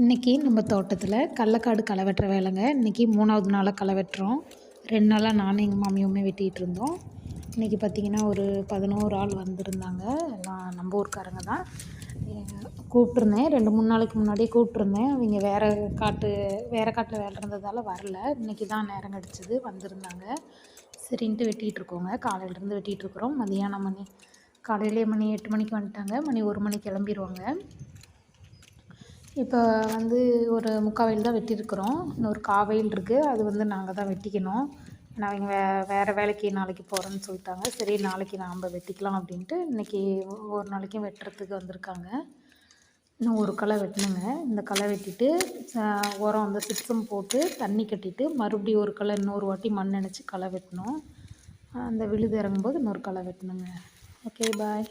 இன்றைக்கி நம்ம தோட்டத்தில் கடலக்காடு களை வெட்டுற வேலைங்க. இன்றைக்கி 3வது நாளாக களை வெட்டுறோம். 2 நாளாக நானும் எங்கள் மாமியாருமே வெட்டிகிட்டு இருந்தோம். இன்றைக்கி பார்த்திங்கன்னா ஒரு 11 ஆள் வந்திருந்தாங்க. எல்லாம் நம்ம ஊர்க்காரங்க தான். கூப்பிட்ருந்தேன் 2-3 நாளைக்கு முன்னாடியே கூப்பிட்ருந்தேன். அவங்க வேறு காட்டில் வேலை இருந்ததால் வரல. இன்றைக்கி தான் நேரம் கிடச்சிது, வந்திருந்தாங்க. சரின்ட்டு வெட்டிகிட்டு இருக்கோங்க. காலையிலேருந்து வெட்டிகிட்ருக்குறோம். மதியானம் காலையிலே மணி 8 மணிக்கு வந்துட்டாங்க. மணி 1 மணிக்கு கிளம்பிடுவாங்க. இப்போ ஒரு 3/4 வயல் தான் வெட்டியிருக்கிறோம். இன்னொரு 1/4 வயல் இருக்குது. அது நாங்கள் தான் வெட்டிக்கணும். ஏன்னா அவங்க வேறு வேலைக்கு நாளைக்கு போகிறேன்னு சொல்லிட்டாங்க. சரி நாளைக்கு நாம் வெட்டிக்கலாம் அப்படின்ட்டு இன்றைக்கி ஒரு நாளைக்கும் வெட்டுறதுக்கு வந்திருக்காங்க. இன்னும் ஒரு களை வெட்டணுங்க. இந்த களை வெட்டிட்டு உரம் சிப்ஸம் போட்டு தண்ணி கட்டிட்டு மறுபடியும் ஒரு களை இன்னொரு வாட்டி மண் நினச்சி களை வெட்டணும். அந்த விழுது இறங்கும்போது இன்னொரு களை வெட்டணுங்க. ஓகே, பாய்.